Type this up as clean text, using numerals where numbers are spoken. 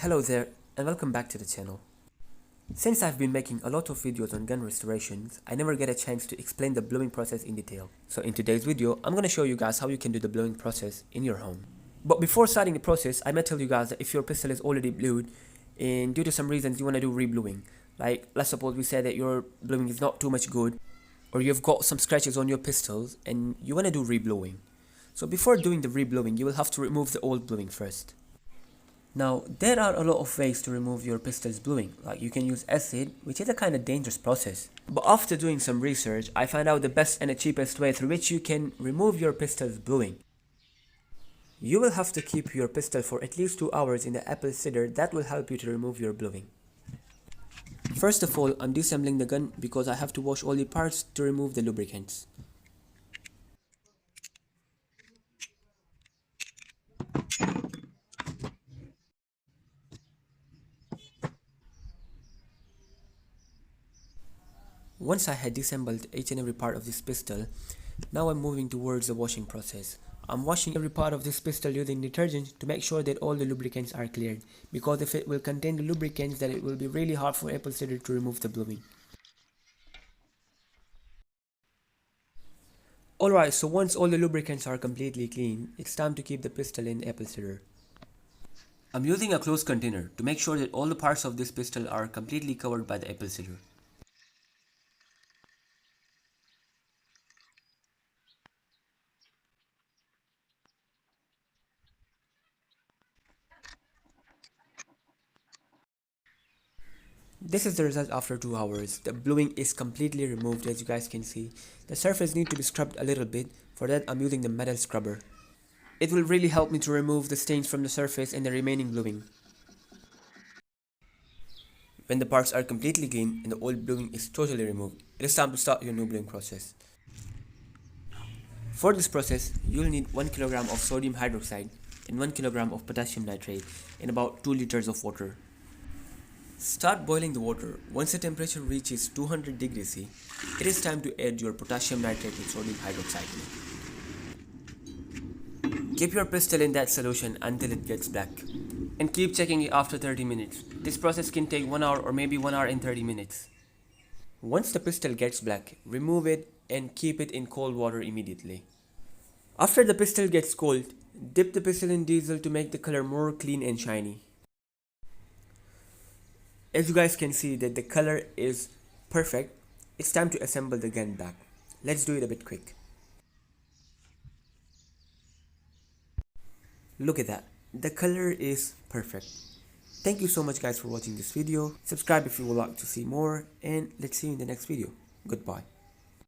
Hello there and welcome back to the channel. Since I've been making a lot of videos on gun restorations, I never get a chance to explain the bluing process in detail. So in today's video, I'm going to show you guys how you can do the bluing process in your home. But before starting the process, I might tell you guys that if your pistol is already blued and due to some reasons you want to do re-bluing, like let's suppose we say that your bluing is not too much good, or you've got some scratches on your pistols and you want to do re-bluing. So before doing the re-bluing, you will have to remove the old bluing first. Now, there are a lot of ways to remove your pistol's bluing, like you can use acid, which is a kind of dangerous process. But after doing some research, I found out the best and the cheapest way through which you can remove your pistol's bluing. You will have to keep your pistol for at least 2 hours in the apple cider. That will help you to remove your bluing. First of all, I'm disassembling the gun because I have to wash all the parts to remove the lubricants. Once I had disassembled each and every part of this pistol, now I'm moving towards the washing process. I'm washing every part of this pistol using detergent to make sure that all the lubricants are cleared, because if it will contain the lubricants, then it will be really hard for apple cider to remove the bluing. Alright, so once all the lubricants are completely clean, it's time to keep the pistol in apple cider. I'm using a closed container to make sure that all the parts of this pistol are completely covered by the apple cider. This is the result after 2 hours. The bluing is completely removed, as you guys can see. The surface needs to be scrubbed a little bit. For that, I'm using the metal scrubber. It will really help me to remove the stains from the surface and the remaining bluing. When the parts are completely clean and the old bluing is totally removed, it is time to start your new bluing process. For this process, you'll need 1 kg of sodium hydroxide and 1 kg of potassium nitrate and about 2 liters of water. Start boiling the water. Once the temperature reaches 200 degrees C, it is time to add your potassium nitrate and sodium hydroxide. Keep your pistol in that solution until it gets black, and keep checking it after 30 minutes. This process can take 1 hour or maybe 1 hour and 30 minutes. Once the pistol gets black, remove it and keep it in cold water immediately. After the pistol gets cold, dip the pistol in diesel to make the color more clean and shiny. As you guys can see that the color is perfect, it's time to assemble the gun back. Let's do it a bit quick. Look at that, the color is perfect. Thank you so much guys for watching this video. Subscribe if you would like to see more, and let's see you in the next video. Goodbye.